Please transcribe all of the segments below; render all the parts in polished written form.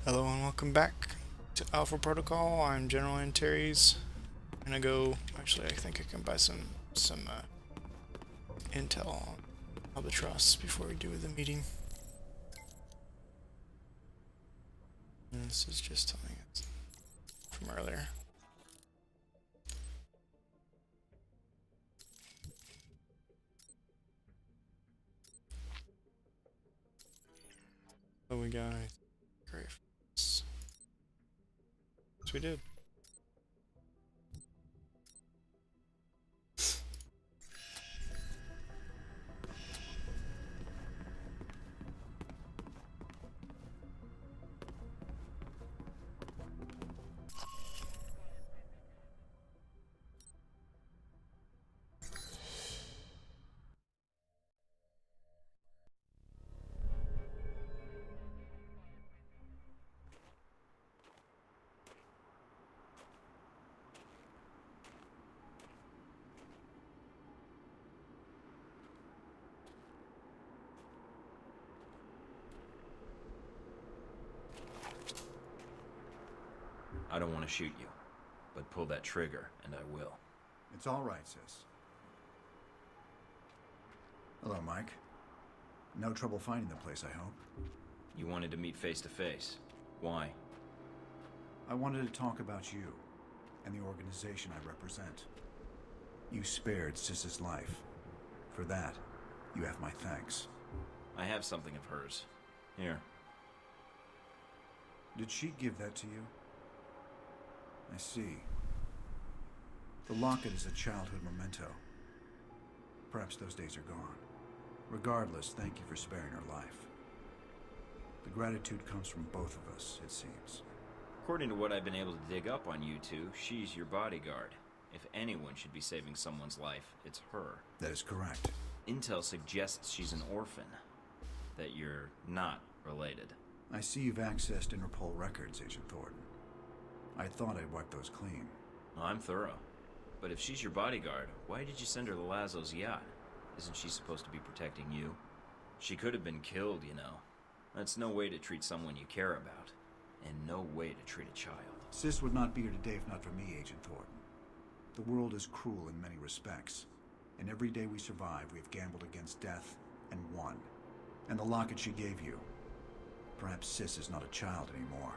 Hello and welcome back to Alpha Protocol. I'm General Antares. I'm gonna go. Actually, I think I can buy some intel on Albatross before we do the meeting. And this is just telling us from earlier. Oh, we got great. Yes, we did. I don't want to shoot you, but pull that trigger, and I will. It's all right, sis. Hello, Mike. No trouble finding the place, I hope. You wanted to meet face to face. Why? I wanted to talk about you and the organization I represent. You spared Sis's life. For that, you have my thanks. I have something of hers. Here. Did she give that to you? I see. The locket is a childhood memento. Perhaps those days are gone. Regardless, thank you for sparing her life. The gratitude comes from both of us, it seems. According to what I've been able to dig up on you two, she's your bodyguard. If anyone should be saving someone's life, it's her. That is correct. Intel suggests she's an orphan. That you're not related. I see you've accessed Interpol records, Agent Thornton. I thought I'd wipe those clean. I'm thorough. But if she's your bodyguard, why did you send her to Laszlo's yacht? Isn't she supposed to be protecting you? She could have been killed, you know. That's no way to treat someone you care about. And no way to treat a child. Sis would not be here today if not for me, Agent Thornton. The world is cruel in many respects. And every day we survive, we have gambled against death and won. And the locket she gave you. Perhaps Sis is not a child anymore.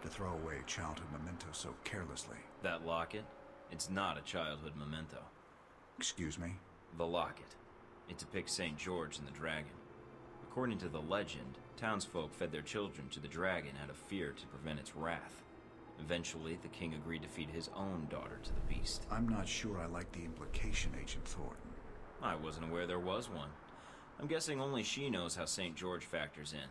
To throw away a childhood memento so carelessly. That locket? It's not a childhood memento. Excuse me? The locket. It depicts St. George and the dragon. According to the legend, townsfolk fed their children to the dragon out of fear to prevent its wrath. Eventually, the king agreed to feed his own daughter to the beast. I'm not sure I like the implication, Agent Thornton. I wasn't aware there was one. I'm guessing only she knows how St. George factors in.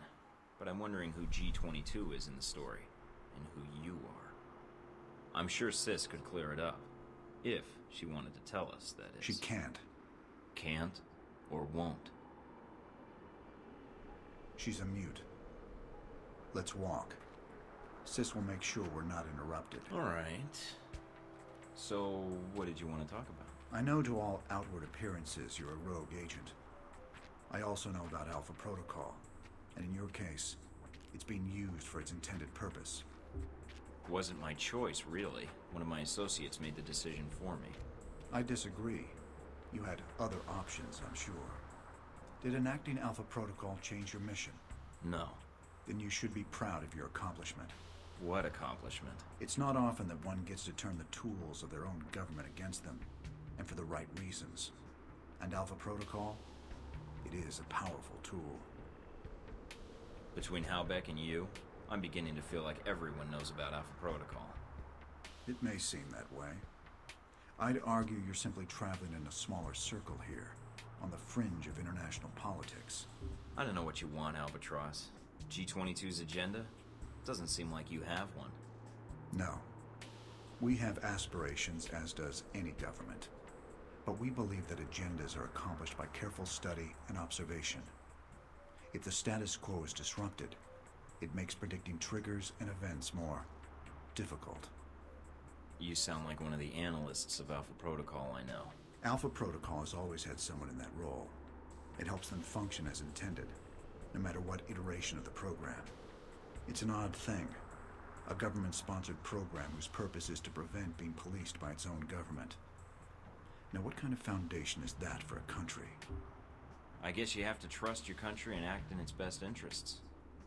But I'm wondering who G22 is in the story, and who you are. I'm sure Sis could clear it up. If she wanted to tell us, that is. She can't. Can't or won't. She's a mute. Let's walk. Sis will make sure we're not interrupted. All right. So, what did you want to talk about? I know to all outward appearances you're a rogue agent. I also know about Alpha Protocol, and in your case, it's being used for its intended purpose. Wasn't my choice, really. One of my associates made the decision for me. I disagree. You had other options, I'm sure. Did enacting Alpha Protocol change your mission? No. Then you should be proud of your accomplishment. What accomplishment? It's not often that one gets to turn the tools of their own government against them, and for the right reasons. And Alpha Protocol? It is a powerful tool. Between Halbeck and you, I'm beginning to feel like everyone knows about Alpha Protocol. It may seem that way. I'd argue you're simply traveling in a smaller circle here, on the fringe of international politics. I don't know what you want, Albatross. G22's agenda? Doesn't seem like you have one. No. We have aspirations, as does any government. But we believe that agendas are accomplished by careful study and observation. If the status quo is disrupted, it makes predicting triggers and events more difficult. You sound like one of the analysts of Alpha Protocol I know. Alpha Protocol has always had someone in that role. It helps them function as intended, no matter what iteration of the program. It's It's an odd thing. A government-sponsored program whose purpose is to prevent being policed by its own government. Now, what kind of foundation is that for a country? I guess you have to trust your country and act in its best interests.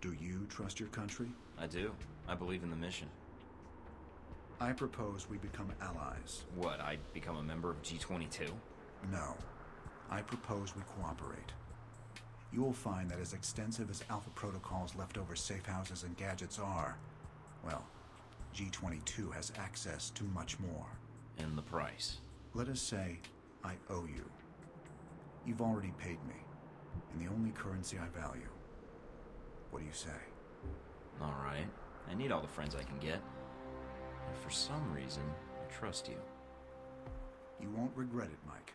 Do you trust your country? I do. I believe in the mission. I propose we become allies. What, I become a member of G22? No. I propose we cooperate. You will find that as extensive as Alpha Protocol's leftover safe houses and gadgets are, well, G22 has access to much more. And the price? Let us say I owe you. You've already paid me, in the only currency I value. What do you say? All right. I need all the friends I can get. And for some reason, I trust you. You won't regret it, Mike.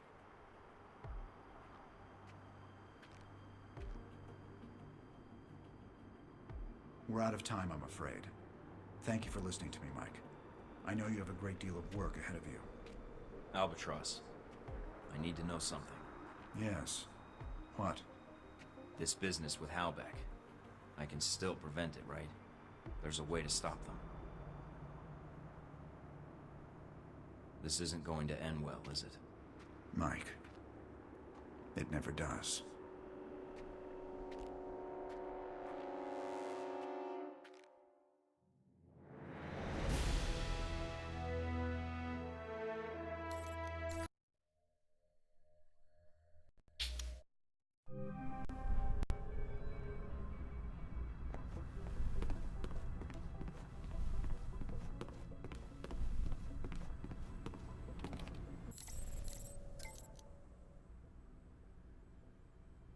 We're out of time, I'm afraid. Thank you for listening to me, Mike. I know you have a great deal of work ahead of you. Albatross, I need to know something. Yes. What? This business with Halbeck. I can still prevent it, right? There's a way to stop them. This isn't going to end well, is it? Mike, it never does.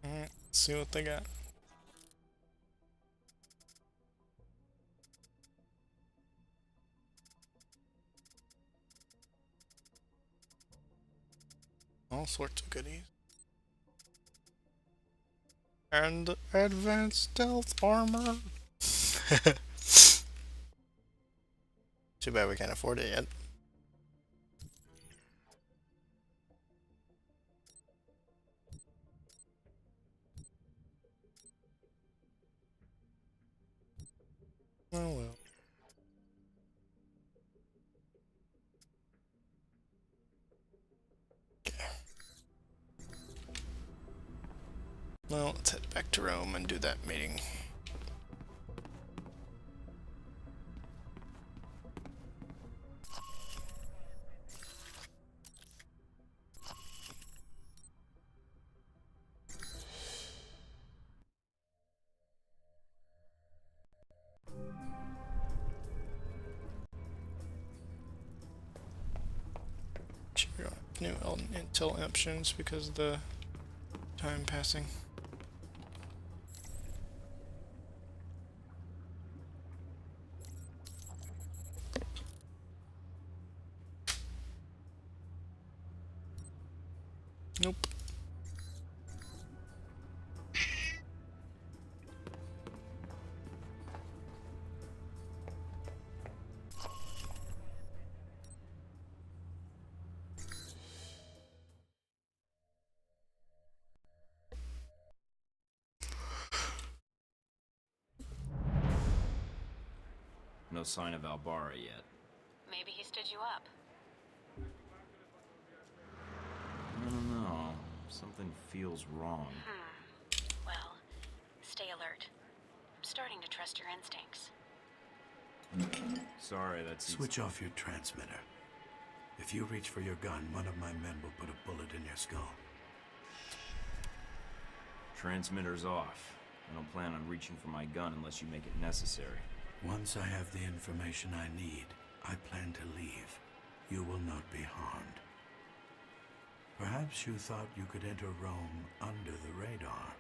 Alright, see what they got. All sorts of goodies. And advanced stealth armor. Too bad we can't afford it yet. Oh well. Well, let's head back to Rome and do that meeting. New intel options because of the time passing. Nope. No sign of Albara yet. Maybe he stood you up. I don't know. Something feels wrong. Well, stay alert. I'm starting to trust your instincts. Sorry, that's... Switch off your transmitter. If you reach for your gun, one of my men will put a bullet in your skull. Transmitter's off. I don't plan on reaching for my gun unless you make it necessary. Once I have the information I need, I plan to leave. You will not be harmed. Perhaps you thought you could enter Rome under the radar.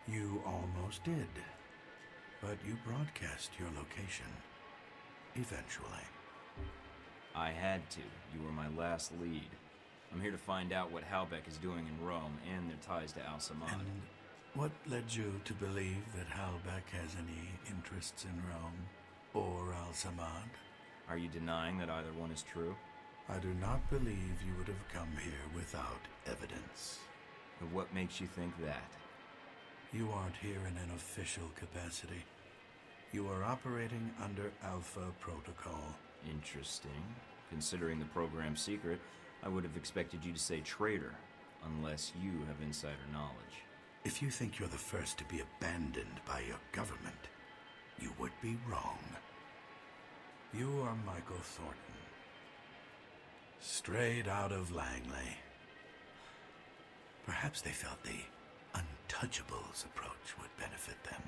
You almost did. But you broadcast your location. Eventually. I had to. You were my last lead. I'm here to find out what Halbeck is doing in Rome and their ties to Al-Samad. And what led you to believe that Halbeck has any interests in Rome or Al-Samad? Are you denying that either one is true? I do not believe you would have come here without evidence. And what makes you think that? You aren't here in an official capacity. You are operating under Alpha Protocol. Interesting. Considering the program's secret, I would have expected you to say traitor, unless you have insider knowledge. If you think you're the first to be abandoned by your government, you would be wrong. You are Michael Thornton, straight out of Langley. Perhaps they felt the Untouchables approach would benefit them.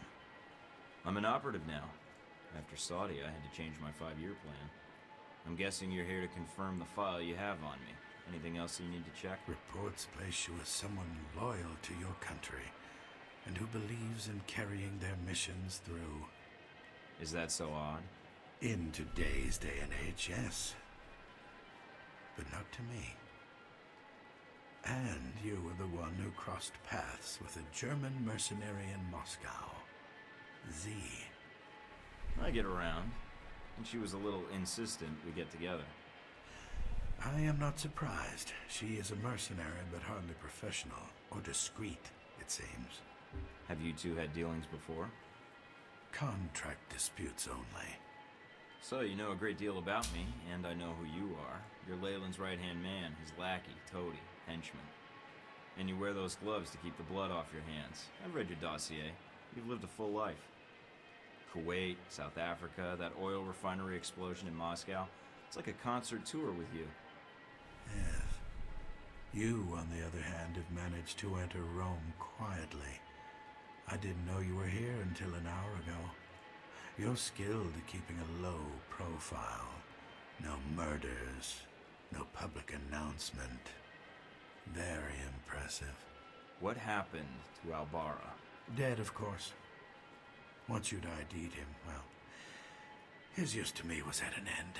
I'm an operative now. After Saudi, I had to change my 5-year plan. I'm guessing you're here to confirm the file you have on me. Anything else you need to check? Reports place you as someone loyal to your country and who believes in carrying their missions through. Is that so odd? In today's day and age, yes. But not to me. And you were the one who crossed paths with a German mercenary in Moscow. Z. I get around, and she was a little insistent we get together. I am not surprised. She is a mercenary, but hardly professional, or discreet, it seems. Have you two had dealings before? Contract disputes only. So you know a great deal about me, and I know who you are. You're Leyland's right-hand man, his lackey, toady, henchman. And you wear those gloves to keep the blood off your hands. I've read your dossier. You've lived a full life. Kuwait, South Africa, that oil refinery explosion in Moscow. It's like a concert tour with you. Yes. You, on the other hand, have managed to enter Rome quietly. I didn't know you were here until an hour ago. You're skilled at keeping a low profile. No murders, no public announcement. Very impressive. What happened to Albara? Dead, of course. Once you'd ID'd him, well, his use to me was at an end.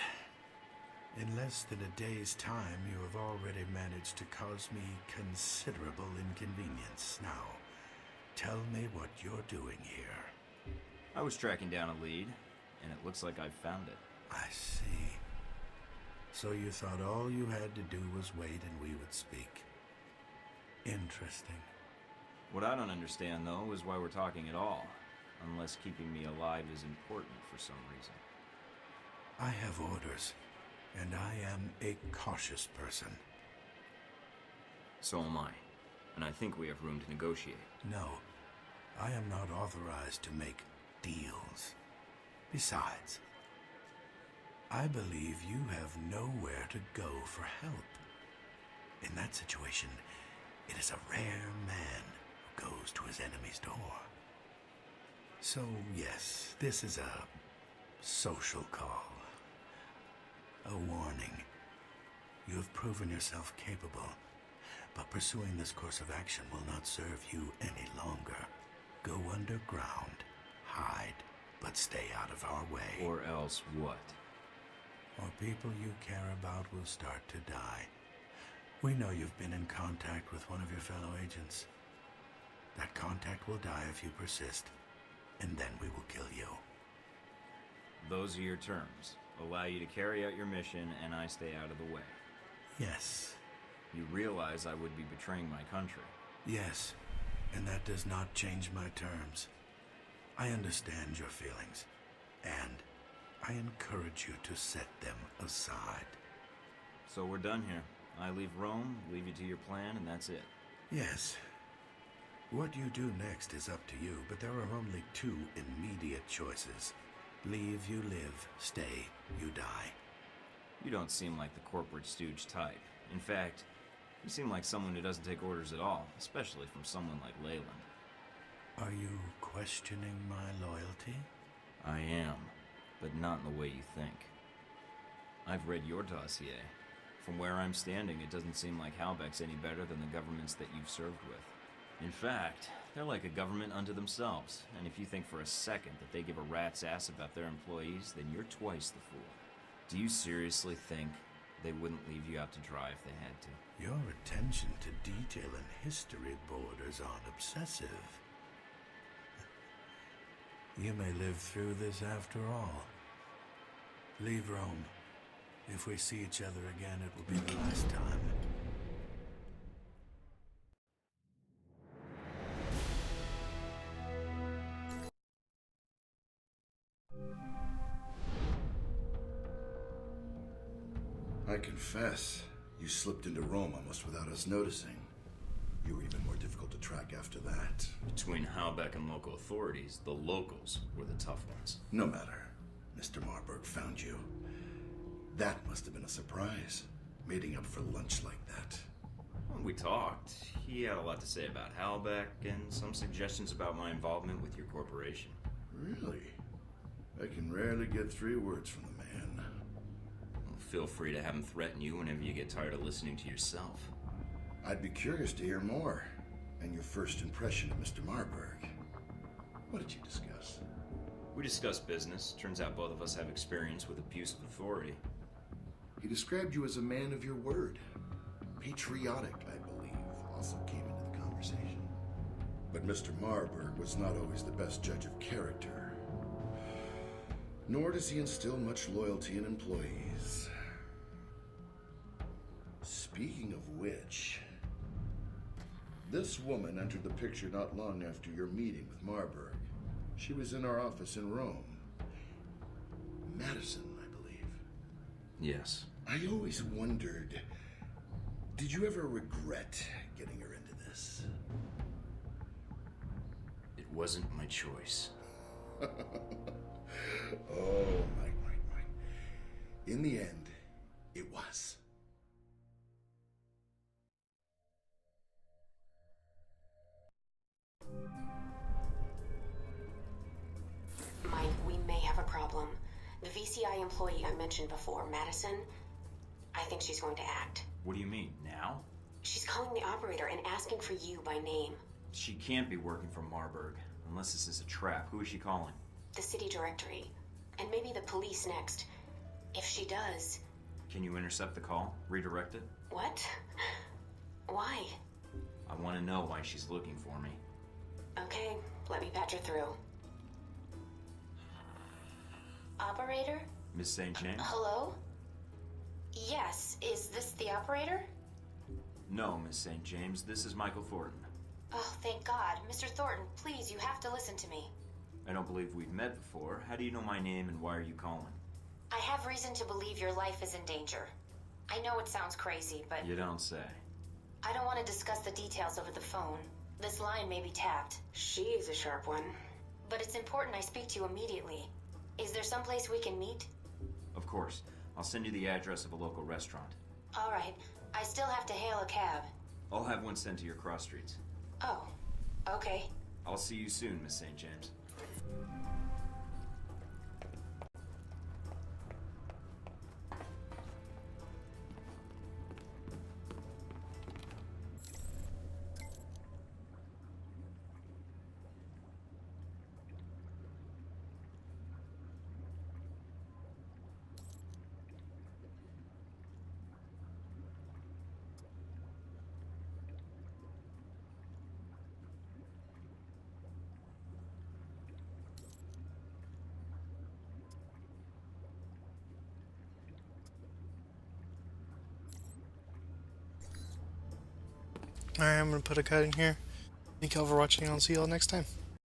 In less than a day's time, you have already managed to cause me considerable inconvenience. Now, tell me what you're doing here. I was tracking down a lead, and it looks like I've found it. I see. So you thought all you had to do was wait and we would speak. Interesting. What I don't understand, though, is why we're talking at all. Unless keeping me alive is important for some reason. I have orders, and I am a cautious person. So am I. And I think we have room to negotiate. No, I am not authorized to make deals. Besides, I believe you have nowhere to go for help. In that situation, it is a rare man who goes to his enemy's door. So, yes, this is a social call. A warning. You have proven yourself capable, but pursuing this course of action will not serve you any longer. Go underground, hide, but stay out of our way. Or else what? Or people you care about will start to die. We know you've been in contact with one of your fellow agents. That contact will die if you persist, and then we will kill you. Those are your terms. Allow you to carry out your mission, and I stay out of the way. Yes. You realize I would be betraying my country. Yes, and that does not change my terms. I understand your feelings, and I encourage you to set them aside. So we're done here. I leave Rome, leave you to your plan, and that's it. Yes. What you do next is up to you, but there are only two immediate choices. Leave, you live. Stay, you die. You don't seem like the corporate stooge type. In fact, you seem like someone who doesn't take orders at all, especially from someone like Leyland. Are you questioning my loyalty? I am, but not in the way you think. I've read your dossier. From where I'm standing, it doesn't seem like Halbeck's any better than the governments that you've served with. In fact, they're like a government unto themselves, and if you think for a second that they give a rat's ass about their employees, then you're twice the fool. Do you seriously think they wouldn't leave you out to dry if they had to? Your attention to detail and history borders on obsessive. You may live through this after all. Leave Rome. If we see each other again, it will be the last time. I confess, you slipped into Rome almost without us noticing. You were even more difficult to track after that. Between Halbeck and local authorities, the locals were the tough ones. No matter. Mr. Marburg found you. That must have been a surprise, meeting up for lunch like that. When we talked, he had a lot to say about Halbeck and some suggestions about my involvement with your corporation. Really? I can rarely get 3 words from the man. Well, feel free to have him threaten you whenever you get tired of listening to yourself. I'd be curious to hear more, and your first impression of Mr. Marburg. What did you discuss? We discussed business. Turns out both of us have experience with abuse of authority. He described you as a man of your word. Patriotic, I believe, also came into the conversation. But Mr. Marburg was not always the best judge of character. Nor does he instill much loyalty in employees. Speaking of which, this woman entered the picture not long after your meeting with Marburg. She was in our office in Rome. Madison, I believe. Yes. I always wondered, did you ever regret getting her into this? It wasn't my choice. Oh, right. In the end, it was. Mike, we may have a problem. The VCI employee I mentioned before, Madison, I think she's going to act. What do you mean, now? She's calling the operator and asking for you by name. She can't be working for Marburg. Unless this is a trap. Who is she calling? The city directory. And maybe the police next. If she does... Can you intercept the call? Redirect it? What? Why? I want to know why she's looking for me. Okay, let me patch her through. Operator? Miss St. James? Hello? Yes, is this the operator? No, Miss St. James. This is Michael Thornton. Oh, thank God. Mr. Thornton, please, you have to listen to me. I don't believe we've met before. How do you know my name and why are you calling? I have reason to believe your life is in danger. I know it sounds crazy, but You don't say. I don't want to discuss the details over the phone. This line may be tapped. She is a sharp one. But it's important I speak to you immediately. Is there someplace we can meet? Of course. I'll send you the address of a local restaurant. All right. I still have to hail a cab. I'll have one sent to your cross streets. Oh, okay. I'll see you soon, Miss St. James. Alright, I'm gonna put a cut in here. Thank y'all for watching. I'll see y'all next time.